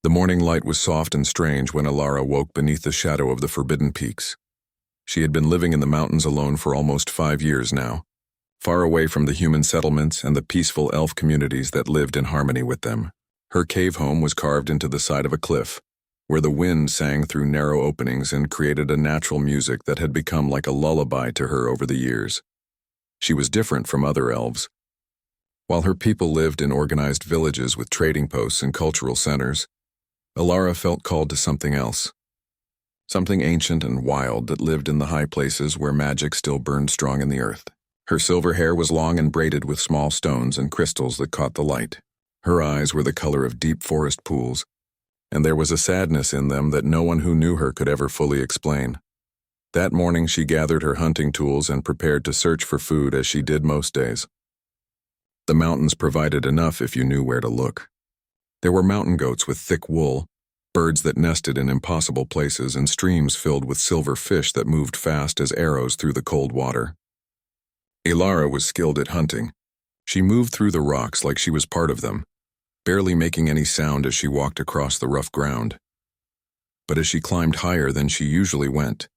The morning light was soft and strange when Alara woke beneath the shadow of the forbidden peaks. She had been living in the mountains alone for almost 5 years now, far away from the human settlements and the peaceful elf communities that lived in harmony with them. Her cave home was carved into the side of a cliff, where the wind sang through narrow openings and created a natural music that had become like a lullaby to her over the years. She was different from other elves. While her people lived in organized villages with trading posts and cultural centers, Alara felt called to something else. Something ancient and wild that lived in the high places where magic still burned strong in the earth. Her silver hair was long and braided with small stones and crystals that caught the light. Her eyes were the color of deep forest pools, and there was a sadness in them that no one who knew her could ever fully explain. That morning she gathered her hunting tools and prepared to search for food as she did most days. The mountains provided enough if you knew where to look. There were mountain goats with thick wool, birds that nested in impossible places, and streams filled with silver fish that moved fast as arrows through the cold water. Alara was skilled at hunting. She moved through the rocks like she was part of them, barely making any sound as she walked across the rough ground. But as she climbed higher than she usually went,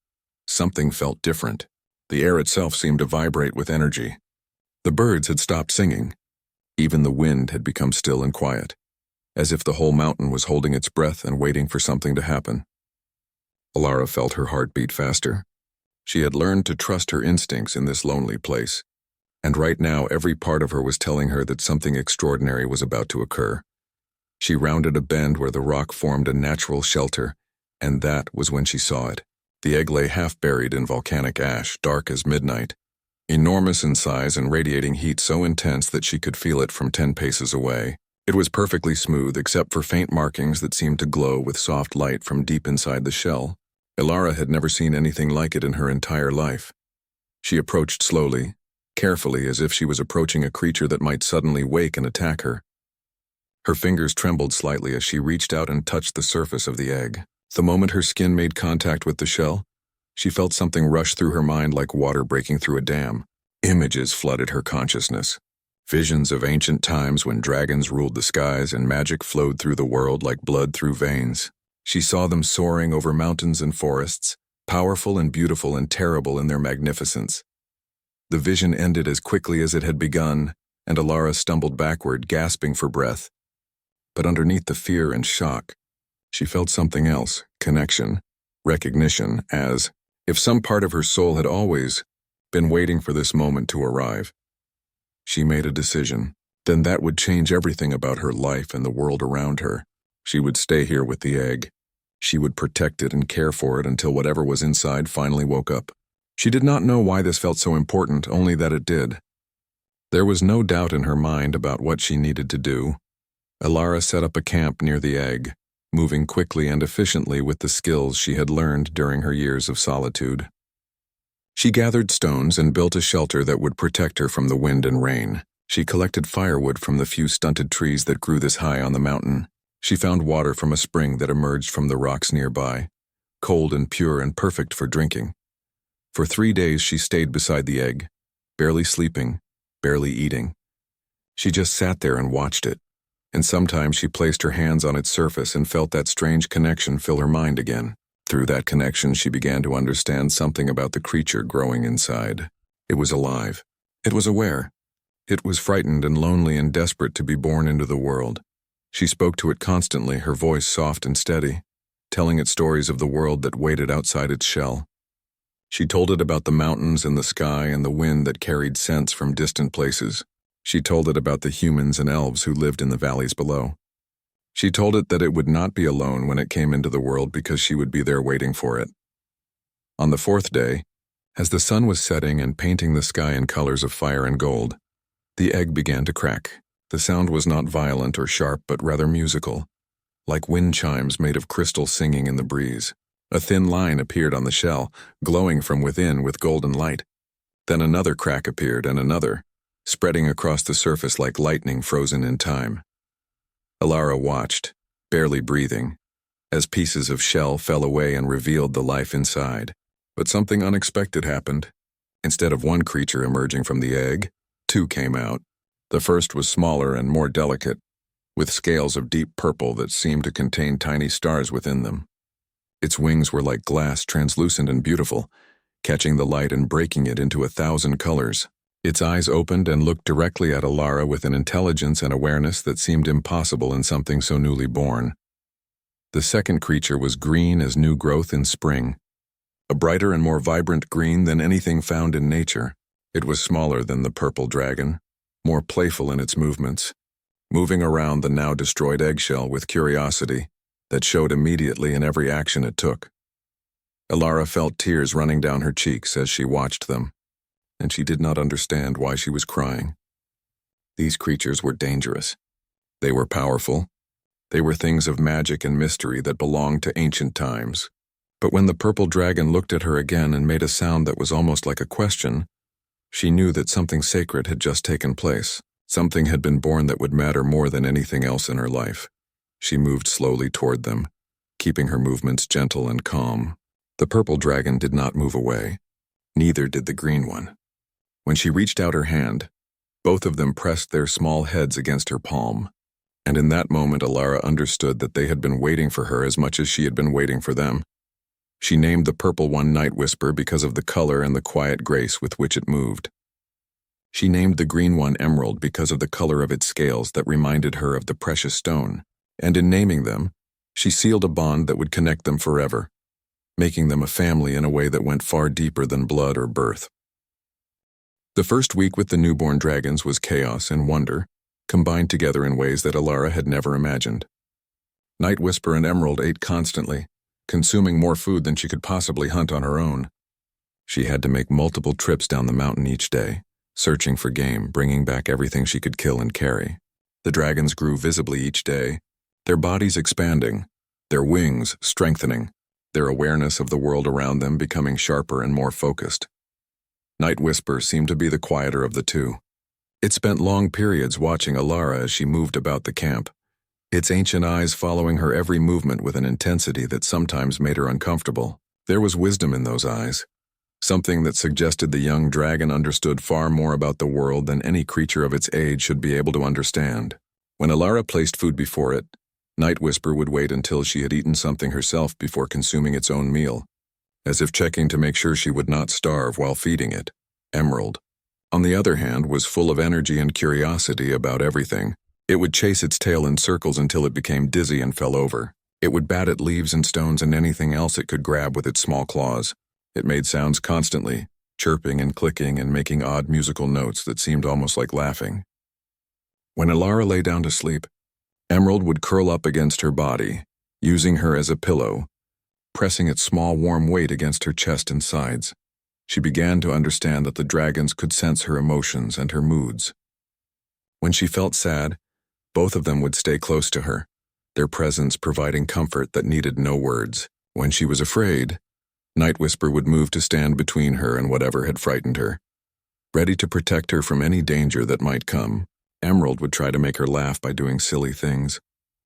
something felt different. The air itself seemed to vibrate with energy. The birds had stopped singing. Even the wind had become still and quiet, as if the whole mountain was holding its breath and waiting for something to happen. Alara felt her heart beat faster. She had learned to trust her instincts in this lonely place, and right now every part of her was telling her that something extraordinary was about to occur. She rounded a bend where the rock formed a natural shelter, and that was when she saw it. The egg lay half buried in volcanic ash, dark as midnight, enormous in size and radiating heat so intense that she could feel it from 10 paces away. It was perfectly smooth except for faint markings that seemed to glow with soft light from deep inside the shell. Alara had never seen anything like it in her entire life. She approached slowly, carefully, as if she was approaching a creature that might suddenly wake and attack her. Her fingers trembled slightly as she reached out and touched the surface of the egg. The moment her skin made contact with the shell, she felt something rush through her mind like water breaking through a dam. Images flooded her consciousness. Visions of ancient times when dragons ruled the skies and magic flowed through the world like blood through veins. She saw them soaring over mountains and forests, powerful and beautiful and terrible in their magnificence. The vision ended as quickly as it had begun, and Alara stumbled backward, gasping for breath. But underneath the fear and shock, she felt something else, connection, recognition, as if some part of her soul had always been waiting for this moment to arrive. She made a decision. Then that would change everything about her life and the world around her. She would stay here with the egg. She would protect it and care for it until whatever was inside finally woke up. She did not know why this felt so important, only that it did. There was no doubt in her mind about what she needed to do. Alara set up a camp near the egg, moving quickly and efficiently with the skills she had learned during her years of solitude. She gathered stones and built a shelter that would protect her from the wind and rain. She collected firewood from the few stunted trees that grew this high on the mountain. She found water from a spring that emerged from the rocks nearby, cold and pure and perfect for drinking. For 3 days she stayed beside the egg, barely sleeping, barely eating. She just sat there and watched it, and sometimes she placed her hands on its surface and felt that strange connection fill her mind again. Through that connection she began to understand something about the creature growing inside. It was alive. It was aware. It was frightened and lonely and desperate to be born into the world. She spoke to it constantly, her voice soft and steady, telling it stories of the world that waited outside its shell. She told it about the mountains and the sky and the wind that carried scents from distant places. She told it about the humans and elves who lived in the valleys below. She told it that it would not be alone when it came into the world because she would be there waiting for it. On the 4th day, as the sun was setting and painting the sky in colors of fire and gold, the egg began to crack. The sound was not violent or sharp, but rather musical, like wind chimes made of crystal singing in the breeze. A thin line appeared on the shell, glowing from within with golden light. Then another crack appeared and another, spreading across the surface like lightning frozen in time. Alara watched, barely breathing, as pieces of shell fell away and revealed the life inside. But something unexpected happened. Instead of one creature emerging from the egg, 2 came out. The first was smaller and more delicate, with scales of deep purple that seemed to contain tiny stars within them. Its wings were like glass, translucent and beautiful, catching the light and breaking it into 1,000 colors. Its eyes opened and looked directly at Alara with an intelligence and awareness that seemed impossible in something so newly born. The second creature was green as new growth in spring, a brighter and more vibrant green than anything found in nature. It was smaller than the purple dragon, more playful in its movements, moving around the now destroyed eggshell with curiosity that showed immediately in every action it took. Alara felt tears running down her cheeks as she watched them, and she did not understand why she was crying. These creatures were dangerous. They were powerful. They were things of magic and mystery that belonged to ancient times. But when the purple dragon looked at her again and made a sound that was almost like a question, she knew that something sacred had just taken place. Something had been born that would matter more than anything else in her life. She moved slowly toward them, keeping her movements gentle and calm. The purple dragon did not move away. Neither did the green one. When she reached out her hand, both of them pressed their small heads against her palm. And in that moment, Alara understood that they had been waiting for her as much as she had been waiting for them. She named the purple one Night Whisper because of the color and the quiet grace with which it moved. She named the green one Emerald because of the color of its scales that reminded her of the precious stone. And in naming them, she sealed a bond that would connect them forever, making them a family in a way that went far deeper than blood or birth. The first week with the newborn dragons was chaos and wonder, combined together in ways that Alara had never imagined. Night Whisper and Emerald ate constantly, consuming more food than she could possibly hunt on her own. She had to make multiple trips down the mountain each day, searching for game, bringing back everything she could kill and carry. The dragons grew visibly each day, their bodies expanding, their wings strengthening, their awareness of the world around them becoming sharper and more focused. Night Whisper seemed to be the quieter of the two. It spent long periods watching Alara as she moved about the camp, its ancient eyes following her every movement with an intensity that sometimes made her uncomfortable. There was wisdom in those eyes, something that suggested the young dragon understood far more about the world than any creature of its age should be able to understand. When Alara placed food before it, Night Whisper would wait until she had eaten something herself before consuming its own meal, as if checking to make sure she would not starve while feeding it. Emerald, on the other hand, was full of energy and curiosity about everything. It would chase its tail in circles until it became dizzy and fell over. It would bat at leaves and stones and anything else it could grab with its small claws. It made sounds constantly, chirping and clicking and making odd musical notes that seemed almost like laughing. When Alara lay down to sleep, Emerald would curl up against her body, using her as a pillow, pressing its small warm weight against her chest and sides. She began to understand that the dragons could sense her emotions and her moods. When she felt sad, both of them would stay close to her, their presence providing comfort that needed no words. When she was afraid, Night Whisper would move to stand between her and whatever had frightened her, ready to protect her from any danger that might come. Emerald would try to make her laugh by doing silly things,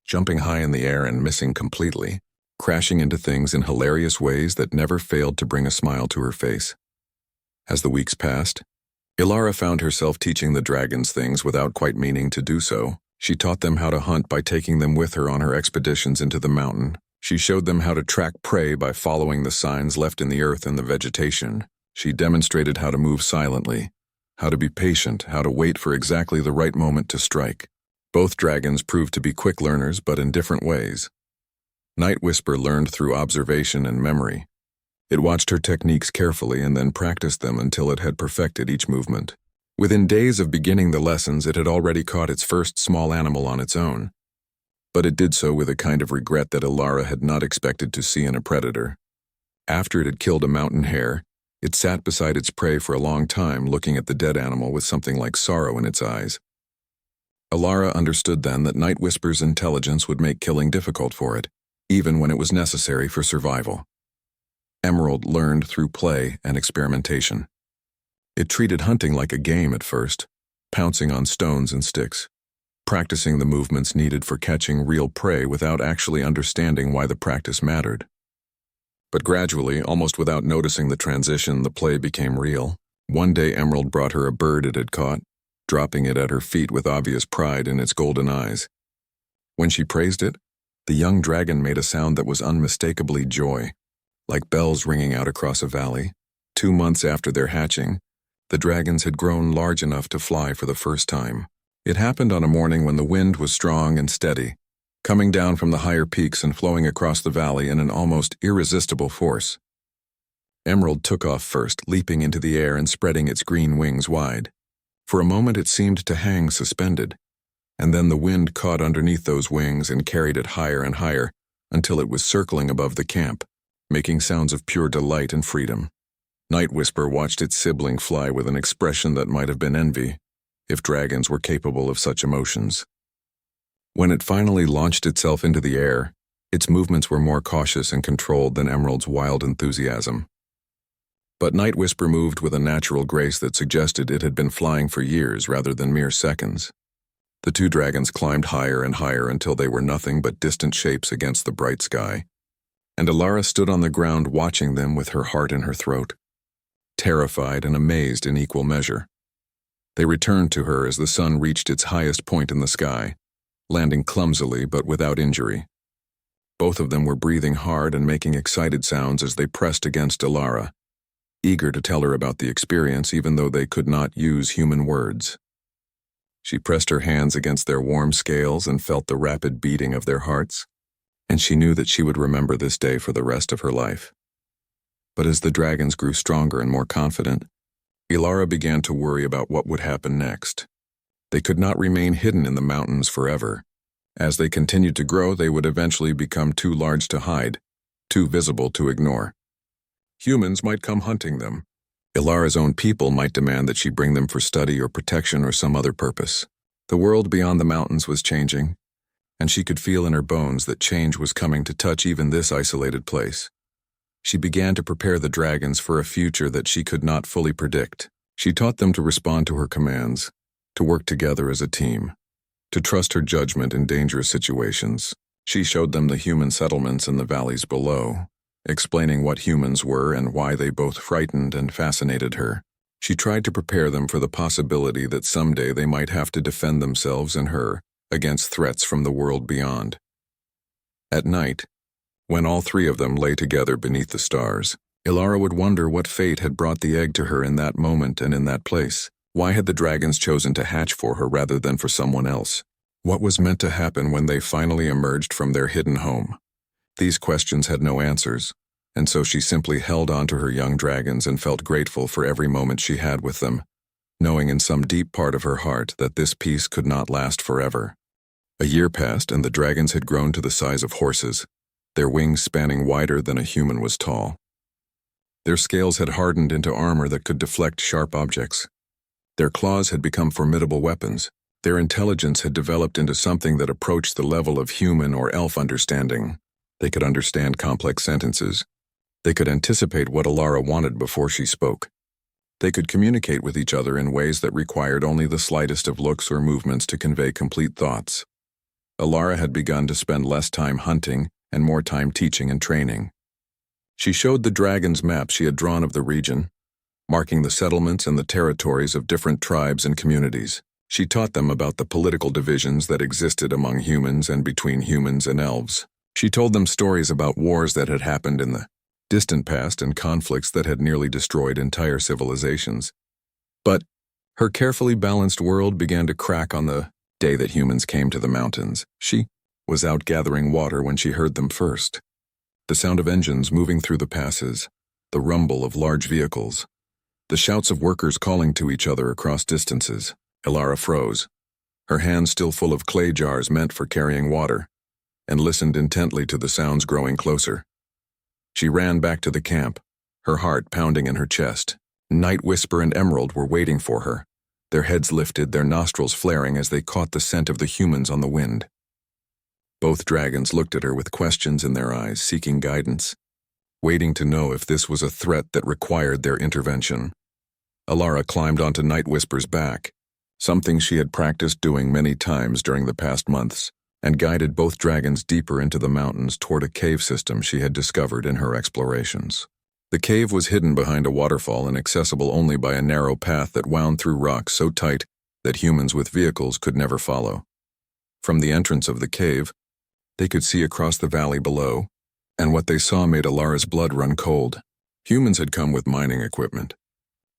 jumping high in the air and missing completely, crashing into things in hilarious ways that never failed to bring a smile to her face. As the weeks passed, Alara found herself teaching the dragons things without quite meaning to do so. She taught them how to hunt by taking them with her on her expeditions into the mountain. She showed them how to track prey by following the signs left in the earth and the vegetation. She demonstrated how to move silently, how to be patient, how to wait for exactly the right moment to strike. Both dragons proved to be quick learners, but in different ways. Night Whisper learned through observation and memory. It watched her techniques carefully and then practiced them until it had perfected each movement. Within days of beginning the lessons, it had already caught its first small animal on its own. But it did so with a kind of regret that Alara had not expected to see in a predator. After it had killed a mountain hare, it sat beside its prey for a long time, looking at the dead animal with something like sorrow in its eyes. Alara understood then that Night Whisper's intelligence would make killing difficult for it, even when it was necessary for survival. Emerald learned through play and experimentation. It treated hunting like a game at first, pouncing on stones and sticks, practicing the movements needed for catching real prey without actually understanding why the practice mattered. But gradually, almost without noticing the transition, the play became real. One day Emerald brought her a bird it had caught, dropping it at her feet with obvious pride in its golden eyes. When she praised it, the young dragon made a sound that was unmistakably joy, like bells ringing out across a valley. 2 months after their hatching, the dragons had grown large enough to fly for the first time. It happened on a morning when the wind was strong and steady, coming down from the higher peaks and flowing across the valley in an almost irresistible force. Emerald took off first, leaping into the air and spreading its green wings wide. For a moment it seemed to hang suspended, and then the wind caught underneath those wings and carried it higher and higher until it was circling above the camp, making sounds of pure delight and freedom. Night Whisper watched its sibling fly with an expression that might have been envy, if dragons were capable of such emotions. When it finally launched itself into the air, its movements were more cautious and controlled than Emerald's wild enthusiasm. But Night Whisper moved with a natural grace that suggested it had been flying for years rather than mere seconds. The two dragons climbed higher and higher until they were nothing but distant shapes against the bright sky, and Alara stood on the ground watching them with her heart in her throat, terrified and amazed in equal measure. They returned to her as the sun reached its highest point in the sky, landing clumsily but without injury. Both of them were breathing hard and making excited sounds as they pressed against Alara, eager to tell her about the experience even though they could not use human words. She pressed her hands against their warm scales and felt the rapid beating of their hearts, and she knew that she would remember this day for the rest of her life. But as the dragons grew stronger and more confident, Alara began to worry about what would happen next. They could not remain hidden in the mountains forever. As they continued to grow, they would eventually become too large to hide, too visible to ignore. Humans might come hunting them. Ilara's own people might demand that she bring them for study or protection or some other purpose. The world beyond the mountains was changing, and she could feel in her bones that change was coming to touch even this isolated place. She began to prepare the dragons for a future that she could not fully predict. She taught them to respond to her commands, to work together as a team, to trust her judgment in dangerous situations. She showed them the human settlements in the valleys below, explaining what humans were and why they both frightened and fascinated her. She tried to prepare them for the possibility that someday they might have to defend themselves and her against threats from the world beyond. At night, when all three of them lay together beneath the stars, Alara would wonder what fate had brought the egg to her in that moment and in that place. Why had the dragons chosen to hatch for her rather than for someone else? What was meant to happen when they finally emerged from their hidden home? These questions had no answers, and so she simply held on to her young dragons and felt grateful for every moment she had with them, knowing in some deep part of her heart that this peace could not last forever. A year passed and the dragons had grown to the size of horses, their wings spanning wider than a human was tall. Their scales had hardened into armor that could deflect sharp objects. Their claws had become formidable weapons. Their intelligence had developed into something that approached the level of human or elf understanding. They could understand complex sentences. They could anticipate what Alara wanted before she spoke. They could communicate with each other in ways that required only the slightest of looks or movements to convey complete thoughts. Alara had begun to spend less time hunting and more time teaching and training. She showed the dragons maps she had drawn of the region, marking the settlements and the territories of different tribes and communities. She taught them about the political divisions that existed among humans and between humans and elves. She told them stories about wars that had happened in the distant past and conflicts that had nearly destroyed entire civilizations. But her carefully balanced world began to crack on the day that humans came to the mountains. She was out gathering water when she heard them first. The sound of engines moving through the passes, the rumble of large vehicles, the shouts of workers calling to each other across distances. Alara froze, her hands still full of clay jars meant for carrying water, and listened intently to the sounds growing closer. She ran back to the camp, her heart pounding in her chest. Night Whisper and Emerald were waiting for her, their heads lifted, their nostrils flaring as they caught the scent of the humans on the wind. Both dragons looked at her with questions in their eyes, seeking guidance, waiting to know if this was a threat that required their intervention. Alara climbed onto Night Whisper's back, something she had practiced doing many times during the past months, and guided both dragons deeper into the mountains toward a cave system she had discovered in her explorations. The cave was hidden behind a waterfall and accessible only by a narrow path that wound through rocks so tight that humans with vehicles could never follow. From the entrance of the cave, they could see across the valley below, and what they saw made Alara's blood run cold. Humans had come with mining equipment.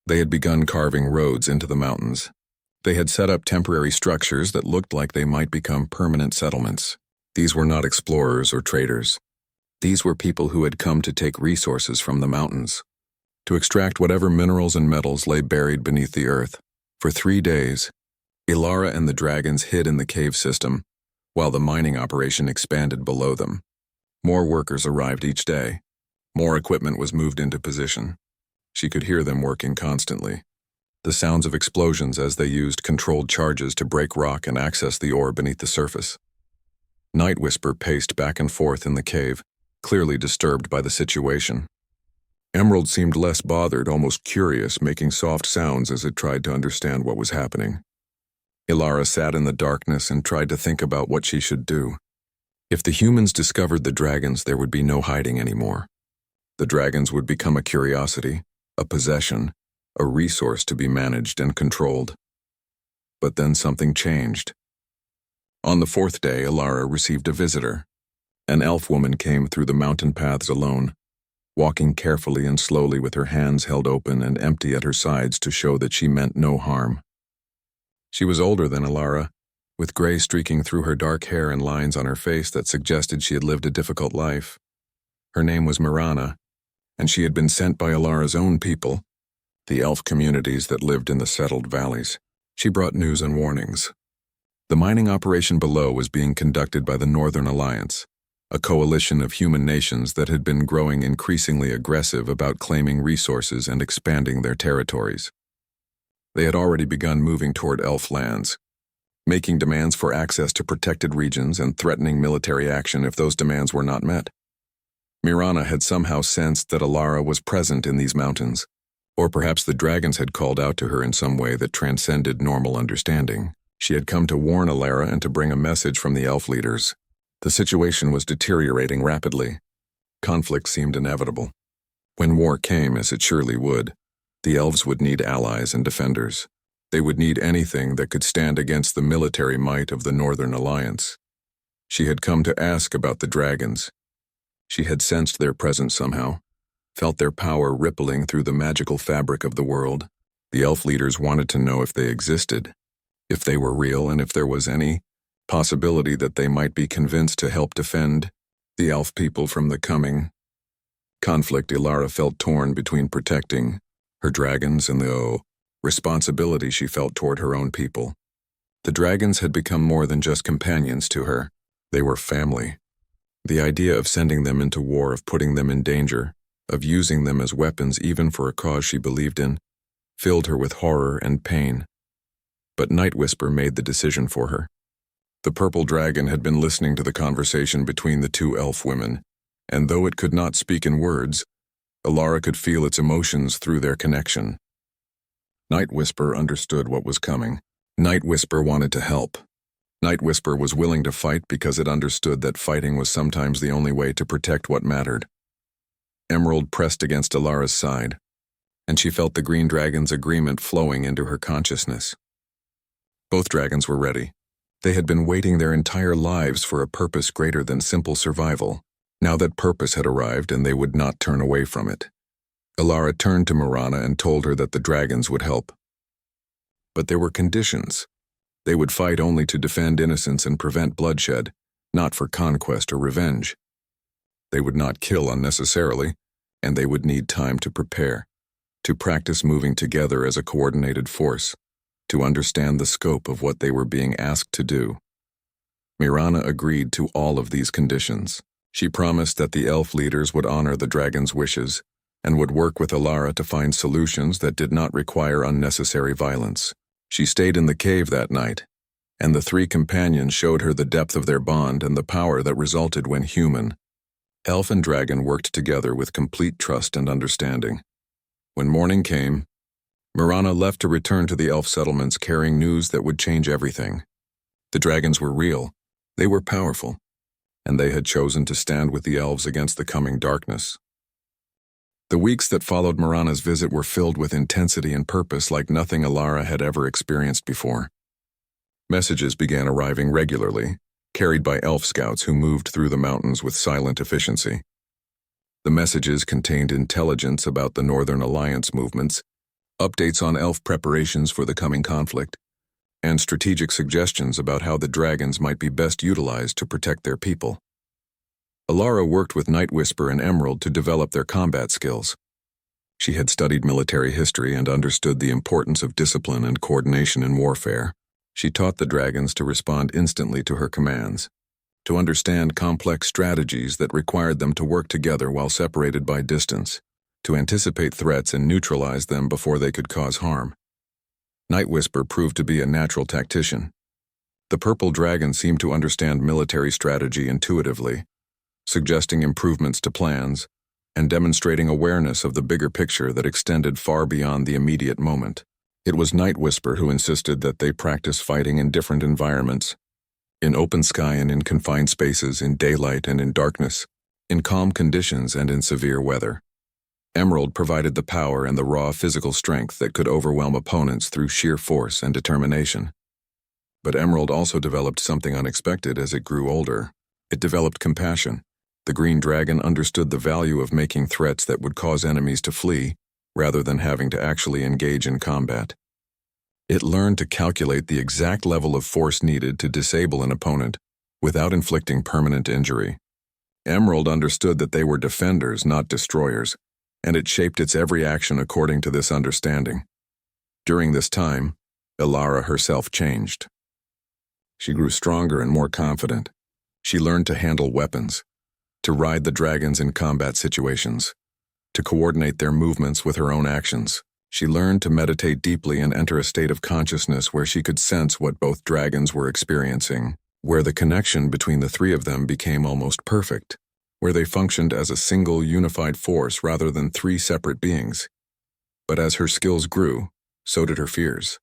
They had begun carving roads into the mountains. They had set up temporary structures that looked like they might become permanent settlements. These were not explorers or traders. These were people who had come to take resources from the mountains, to extract whatever minerals and metals lay buried beneath the earth. For 3 days, Alara and the dragons hid in the cave system, while the mining operation expanded below them. More workers arrived each day. More equipment was moved into position. She could hear them working constantly. The sounds of explosions as they used controlled charges to break rock and access the ore beneath the surface. Night Whisper paced back and forth in the cave, clearly disturbed by the situation. Emerald seemed less bothered, almost curious, making soft sounds as it tried to understand what was happening. Alara sat in the darkness and tried to think about what she should do. If the humans discovered the dragons, there would be no hiding anymore. The dragons would become a curiosity, a possession, a resource to be managed and controlled. But then something changed. On the 4th day, Alara received a visitor. An elf woman came through the mountain paths alone, walking carefully and slowly with her hands held open and empty at her sides to show that she meant no harm. She was older than Alara, with gray streaking through her dark hair and lines on her face that suggested she had lived a difficult life. Her name was Mirana, and she had been sent by Alara's own people, the elf communities that lived in the settled valleys. She brought news and warnings. The mining operation below was being conducted by the Northern Alliance, a coalition of human nations that had been growing increasingly aggressive about claiming resources and expanding their territories. They had already begun moving toward elf lands, making demands for access to protected regions and threatening military action if those demands were not met. Mirana had somehow sensed that Alara was present in these mountains, or perhaps the dragons had called out to her in some way that transcended normal understanding. She had come to warn Alara and to bring a message from the elf leaders. The situation was deteriorating rapidly. Conflict seemed inevitable. When war came, as it surely would, the elves would need allies and defenders. They would need anything that could stand against the military might of the Northern Alliance. She had come to ask about the dragons. She had sensed their presence somehow, felt their power rippling through the magical fabric of the world. The elf leaders wanted to know if they existed, if they were real, and if there was any possibility that they might be convinced to help defend the elf people from the coming conflict. Alara felt torn between protecting her dragons and the responsibility she felt toward her own people. The dragons had become more than just companions to her. They were family. The idea of sending them into war, of putting them in danger, of using them as weapons even for a cause she believed in, filled her with horror and pain. But Night Whisper made the decision for her. The purple dragon had been listening to the conversation between the 2 elf women, and though it could not speak in words, Alara could feel its emotions through their connection. Night Whisper understood what was coming. Night Whisper wanted to help. Night Whisper was willing to fight because it understood that fighting was sometimes the only way to protect what mattered. Emerald pressed against Alara's side, and she felt the green dragon's agreement flowing into her consciousness. Both dragons were ready. They had been waiting their entire lives for a purpose greater than simple survival. Now that purpose had arrived, and they would not turn away from it. Alara turned to Mirana and told her that the dragons would help. But there were conditions. They would fight only to defend innocence and prevent bloodshed, not for conquest or revenge. They would not kill unnecessarily, and they would need time to prepare, to practice moving together as a coordinated force, to understand the scope of what they were being asked to do. Mirana agreed to all of these conditions. She promised that the elf leaders would honor the dragon's wishes and would work with Alara to find solutions that did not require unnecessary violence. She stayed in the cave that night, and the 3 companions showed her the depth of their bond and the power that resulted when human, elf and dragon worked together with complete trust and understanding. When morning came, Mirana left to return to the elf settlements carrying news that would change everything. The dragons were real, they were powerful, and they had chosen to stand with the elves against the coming darkness. The weeks that followed Mirana's visit were filled with intensity and purpose like nothing Alara had ever experienced before. Messages began arriving regularly, carried by elf scouts who moved through the mountains with silent efficiency. The messages contained intelligence about the Northern Alliance movements, updates on elf preparations for the coming conflict, and strategic suggestions about how the dragons might be best utilized to protect their people. Alara worked with Night Whisper and Emerald to develop their combat skills. She had studied military history and understood the importance of discipline and coordination in warfare. She taught the dragons to respond instantly to her commands, to understand complex strategies that required them to work together while separated by distance, to anticipate threats and neutralize them before they could cause harm. Night Whisper proved to be a natural tactician. The purple dragon seemed to understand military strategy intuitively, suggesting improvements to plans and demonstrating awareness of the bigger picture that extended far beyond the immediate moment. It was Night Whisper who insisted that they practice fighting in different environments, in open sky and in confined spaces, in daylight and in darkness, in calm conditions and in severe weather. Emerald provided the power and the raw physical strength that could overwhelm opponents through sheer force and determination. But Emerald also developed something unexpected as it grew older. It developed compassion. The green dragon understood the value of making threats that would cause enemies to flee, rather than having to actually engage in combat. It learned to calculate the exact level of force needed to disable an opponent without inflicting permanent injury. Emerald understood that they were defenders, not destroyers, and it shaped its every action according to this understanding. During this time, Alara herself changed. She grew stronger and more confident. She learned to handle weapons, to ride the dragons in combat situations, to coordinate their movements with her own actions. She learned to meditate deeply and enter a state of consciousness where she could sense what both dragons were experiencing, where the connection between the three of them became almost perfect, where they functioned as a single unified force rather than three separate beings. But as her skills grew, so did her fears.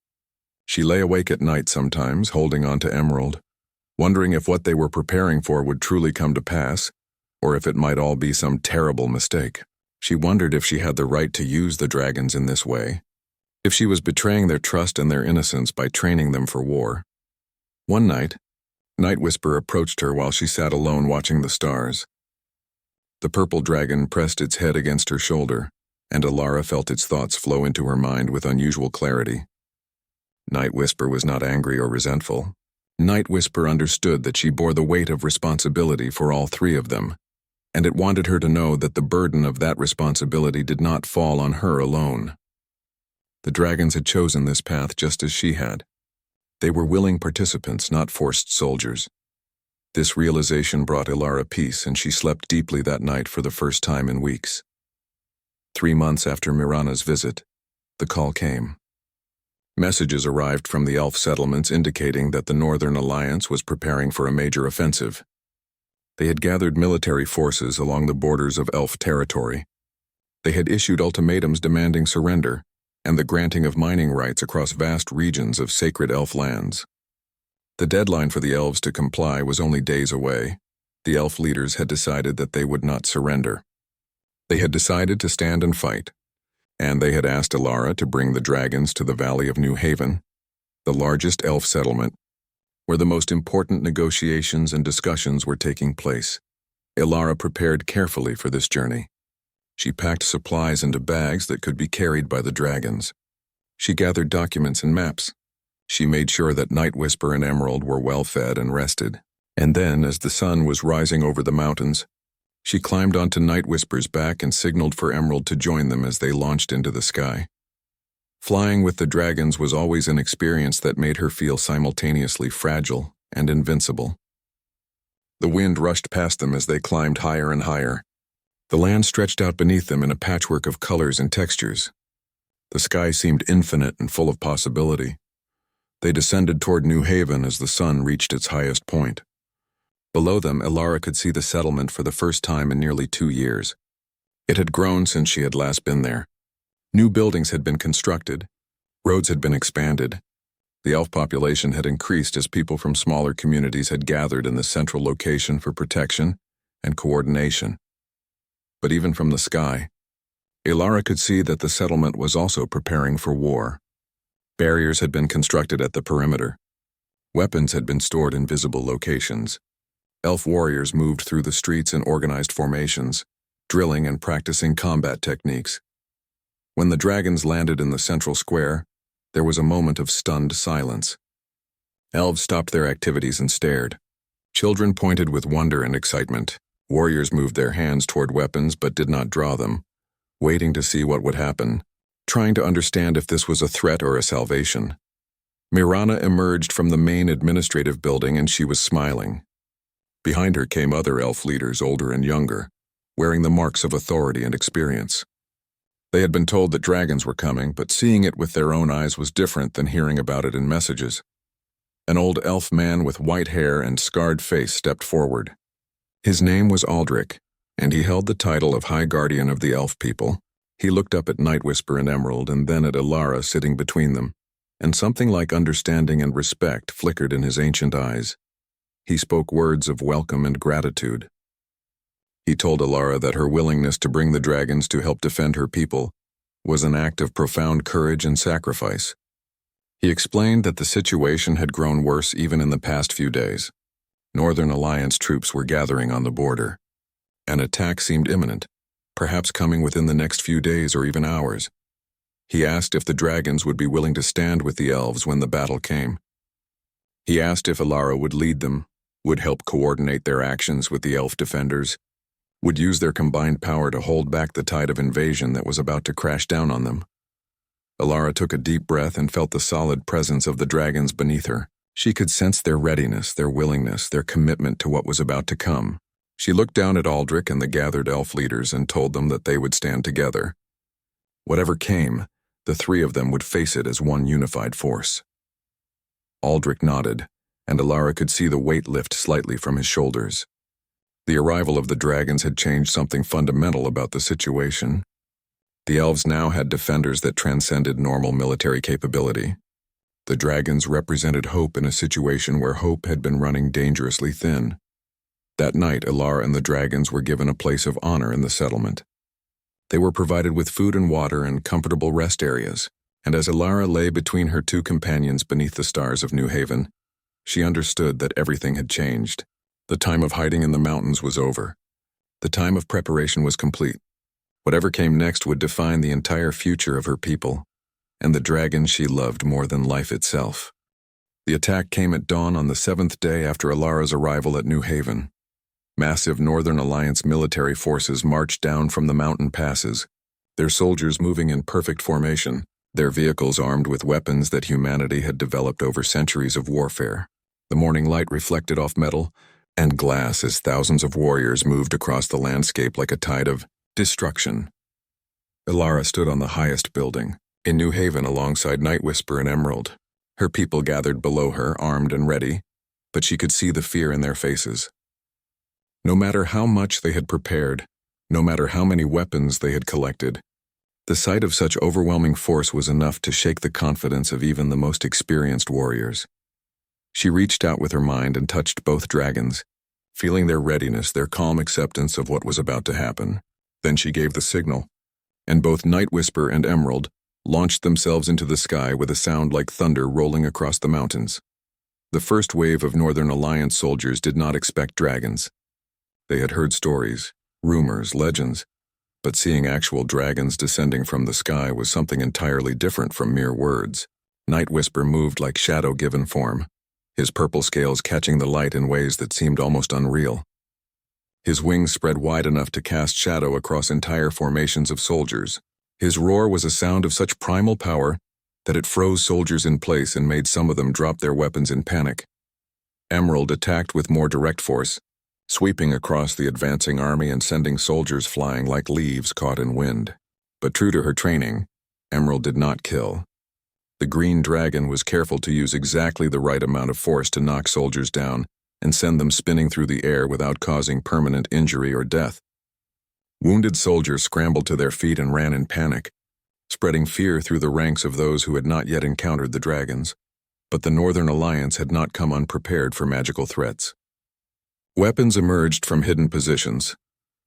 She lay awake at night sometimes, holding on to Emerald, wondering if what they were preparing for would truly come to pass, or if it might all be some terrible mistake. She wondered if she had the right to use the dragons in this way, if she was betraying their trust and their innocence by training them for war. One night, Night Whisper approached her while she sat alone watching the stars. The purple dragon pressed its head against her shoulder, and Alara felt its thoughts flow into her mind with unusual clarity. Night Whisper was not angry or resentful. Night Whisper understood that she bore the weight of responsibility for all three of them, and it wanted her to know that the burden of that responsibility did not fall on her alone. The dragons had chosen this path just as she had. They were willing participants, not forced soldiers. This realization brought Alara peace, and she slept deeply that night for the first time in weeks. 3 months after Mirana's visit, the call came. Messages arrived from the elf settlements indicating that the Northern Alliance was preparing for a major offensive. They had gathered military forces along the borders of elf territory. They had issued ultimatums demanding surrender and the granting of mining rights across vast regions of sacred elf lands. The deadline for the elves to comply was only days away. The elf leaders had decided that they would not surrender. They had decided to stand and fight, and they had asked Alara to bring the dragons to the Valley of New Haven, the largest elf settlement, where the most important negotiations and discussions were taking place. Alara prepared carefully for this journey. She packed supplies into bags that could be carried by the dragons. She gathered documents and maps. She made sure that Night Whisper and Emerald were well fed and rested. And then, as the sun was rising over the mountains, she climbed onto Night Whisper's back and signaled for Emerald to join them as they launched into the sky. Flying with the dragons was always an experience that made her feel simultaneously fragile and invincible. The wind rushed past them as they climbed higher and higher. The land stretched out beneath them in a patchwork of colors and textures. The sky seemed infinite and full of possibility. They descended toward New Haven as the sun reached its highest point. Below them, Alara could see the settlement for the first time in nearly 2 years. It had grown since she had last been there. New buildings had been constructed. Roads had been expanded. The elf population had increased as people from smaller communities had gathered in the central location for protection and coordination. But even from the sky, Alara could see that the settlement was also preparing for war. Barriers had been constructed at the perimeter. Weapons had been stored in visible locations. Elf warriors moved through the streets in organized formations, drilling and practicing combat techniques. When the dragons landed in the central square, there was a moment of stunned silence. Elves stopped their activities and stared. Children pointed with wonder and excitement. Warriors moved their hands toward weapons but did not draw them, waiting to see what would happen, trying to understand if this was a threat or a salvation. Mirana emerged from the main administrative building and she was smiling. Behind her came other elf leaders, older and younger, wearing the marks of authority and experience. They had been told that dragons were coming, but seeing it with their own eyes was different than hearing about it in messages. An old elf man with white hair and scarred face stepped forward. His name was Aldrich, and he held the title of High Guardian of the Elf People. He looked up at Night Whisper and Emerald and then at Alara sitting between them, and something like understanding and respect flickered in his ancient eyes. He spoke words of welcome and gratitude. He told Alara that her willingness to bring the dragons to help defend her people was an act of profound courage and sacrifice. He explained that the situation had grown worse even in the past few days. Northern Alliance troops were gathering on the border. An attack seemed imminent, perhaps coming within the next few days or even hours. He asked if the dragons would be willing to stand with the elves when the battle came. He asked if Alara would lead them, would help coordinate their actions with the elf defenders, would use their combined power to hold back the tide of invasion that was about to crash down on them. Alara took a deep breath and felt the solid presence of the dragons beneath her. She could sense their readiness, their willingness, their commitment to what was about to come. She looked down at Aldrich and the gathered elf leaders and told them that they would stand together. Whatever came, the three of them would face it as one unified force. Aldrich nodded, and Alara could see the weight lift slightly from his shoulders. The arrival of the dragons had changed something fundamental about the situation. The elves now had defenders that transcended normal military capability. The dragons represented hope in a situation where hope had been running dangerously thin. That night, Alara and the dragons were given a place of honor in the settlement. They were provided with food and water and comfortable rest areas, and as Alara lay between her two companions beneath the stars of New Haven, she understood that everything had changed. The time of hiding in the mountains was over. The time of preparation was complete. Whatever came next would define the entire future of her people, and the dragon she loved more than life itself. The attack came at dawn on the 7th day after Alara's arrival at New Haven. Massive Northern Alliance military forces marched down from the mountain passes, their soldiers moving in perfect formation, their vehicles armed with weapons that humanity had developed over centuries of warfare. The morning light reflected off metal and glass as thousands of warriors moved across the landscape like a tide of destruction. Alara stood on the highest building, in New Haven alongside Night Whisper and Emerald. Her people gathered below her, armed and ready, but she could see the fear in their faces. No matter how much they had prepared, no matter how many weapons they had collected, the sight of such overwhelming force was enough to shake the confidence of even the most experienced warriors. She reached out with her mind and touched both dragons, feeling their readiness, their calm acceptance of what was about to happen. Then she gave the signal, and both Night Whisper and Emerald launched themselves into the sky with a sound like thunder rolling across the mountains. The first wave of Northern Alliance soldiers did not expect dragons. They had heard stories, rumors, legends, but seeing actual dragons descending from the sky was something entirely different from mere words. Night Whisper moved like shadow given form, his purple scales catching the light in ways that seemed almost unreal. His wings spread wide enough to cast shadow across entire formations of soldiers. His roar was a sound of such primal power that it froze soldiers in place and made some of them drop their weapons in panic. Emerald attacked with more direct force, sweeping across the advancing army and sending soldiers flying like leaves caught in wind. But true to her training, Emerald did not kill. The green dragon was careful to use exactly the right amount of force to knock soldiers down and send them spinning through the air without causing permanent injury or death. Wounded soldiers scrambled to their feet and ran in panic, spreading fear through the ranks of those who had not yet encountered the dragons. But the Northern Alliance had not come unprepared for magical threats. Weapons emerged from hidden positions,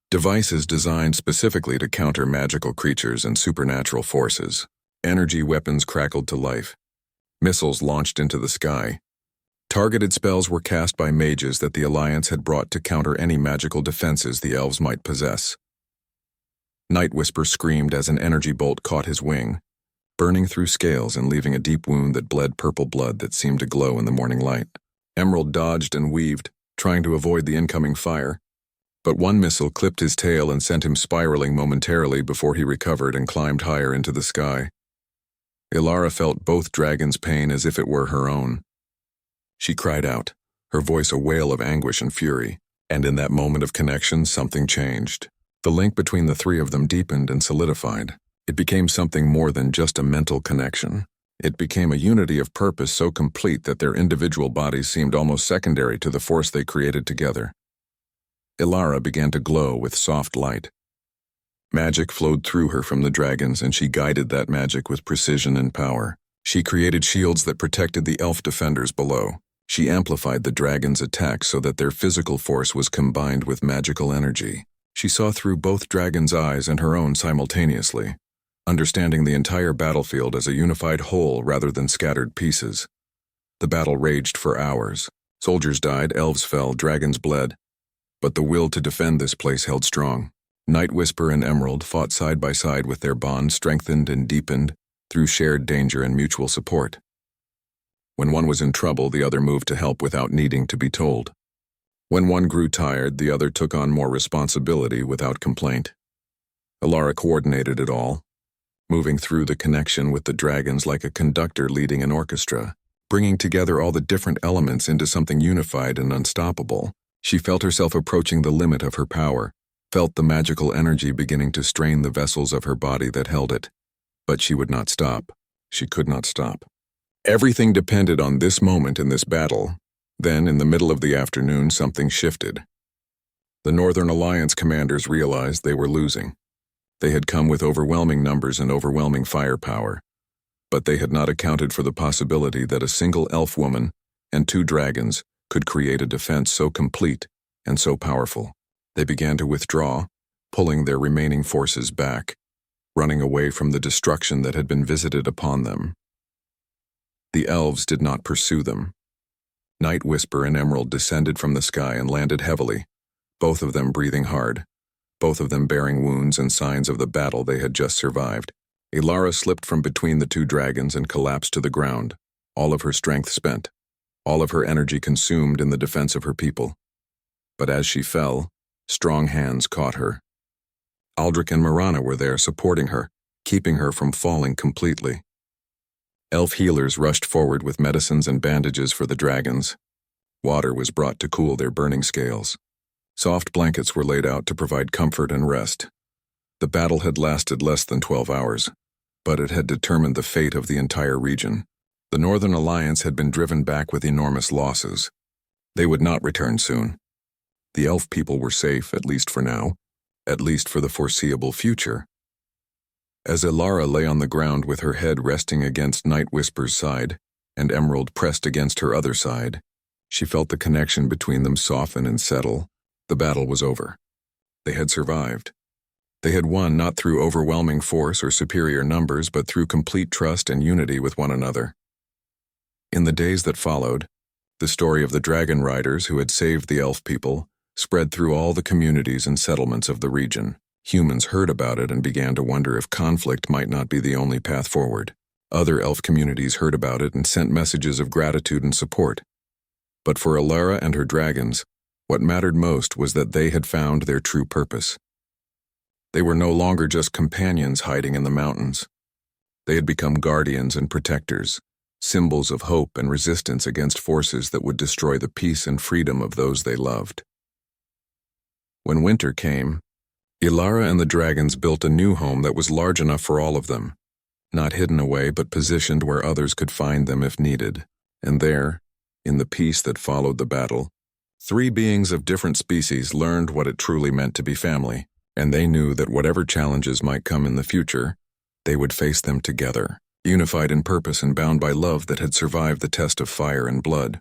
devices designed specifically to counter magical creatures and supernatural forces. Energy weapons crackled to life, missiles launched into the sky, Targeted spells were cast by mages that the Alliance had brought to counter any magical defenses the elves might possess. Night Whisper screamed as an energy bolt caught his wing, burning through scales and leaving a deep wound that bled purple blood that seemed to glow in the morning light. Emerald dodged and weaved, trying to avoid the incoming fire, but one missile clipped his tail and sent him spiraling momentarily before he recovered and climbed higher into the sky. Ilara felt both dragons' pain as if it were her own. She cried out, her voice a wail of anguish and fury, and in that moment of connection something changed. The link between the three of them deepened and solidified. It became something more than just a mental connection. It became a unity of purpose so complete that their individual bodies seemed almost secondary to the force they created together. Ilara began to glow with soft light. Magic flowed through her from the dragons, and she guided that magic with precision and power. She created shields that protected the elf defenders below. She amplified the dragons' attacks so that their physical force was combined with magical energy. She saw through both dragons' eyes and her own simultaneously, understanding the entire battlefield as a unified whole rather than scattered pieces. The battle raged for hours. Soldiers died, elves fell, dragons bled. But the will to defend this place held strong. Night Whisper and Emerald fought side by side with their bond strengthened and deepened through shared danger and mutual support. When one was in trouble, the other moved to help without needing to be told. When one grew tired, the other took on more responsibility without complaint. Ilara coordinated it all, moving through the connection with the dragons like a conductor leading an orchestra, bringing together all the different elements into something unified and unstoppable. She felt herself approaching the limit of her power, felt the magical energy beginning to strain the vessels of her body that held it. But she would not stop. She could not stop. Everything depended on this moment in this battle. Then, in the middle of the afternoon, something shifted. The Northern Alliance commanders realized they were losing. They had come with overwhelming numbers and overwhelming firepower, but they had not accounted for the possibility that a single elf woman and 2 dragons could create a defense so complete and so powerful. They began to withdraw, pulling their remaining forces back, running away from the destruction that had been visited upon them. The elves did not pursue them. Night Whisper and Emerald descended from the sky and landed heavily, both of them breathing hard, both of them bearing wounds and signs of the battle they had just survived. Ilara slipped from between the 2 dragons and collapsed to the ground, all of her strength spent, all of her energy consumed in the defense of her people. But as she fell, strong hands caught her. Aldrich and Marana were there supporting her, keeping her from falling completely. Elf healers rushed forward with medicines and bandages for the dragons. Water was brought to cool their burning scales. Soft blankets were laid out to provide comfort and rest. The battle had lasted less than 12 hours, but it had determined the fate of the entire region. The Northern Alliance had been driven back with enormous losses. They would not return soon. The elf people were safe, at least for now, at least for the foreseeable future. As Ilara lay on the ground with her head resting against Night Whisper's side and Emerald pressed against her other side, she felt the connection between them soften and settle. The battle was over. They had survived. They had won not through overwhelming force or superior numbers, but through complete trust and unity with one another. In the days that followed, the story of the dragon riders who had saved the elf people spread through all the communities and settlements of the region. Humans heard about it and began to wonder if conflict might not be the only path forward. Other elf communities heard about it and sent messages of gratitude and support. But for Ilara and her dragons, what mattered most was that they had found their true purpose. They were no longer just companions hiding in the mountains. They had become guardians and protectors, symbols of hope and resistance against forces that would destroy the peace and freedom of those they loved. When winter came, Ilara and the dragons built a new home that was large enough for all of them, not hidden away but positioned where others could find them if needed. And there, in the peace that followed the battle, 3 beings of different species learned what it truly meant to be family, and they knew that whatever challenges might come in the future, they would face them together, unified in purpose and bound by love that had survived the test of fire and blood.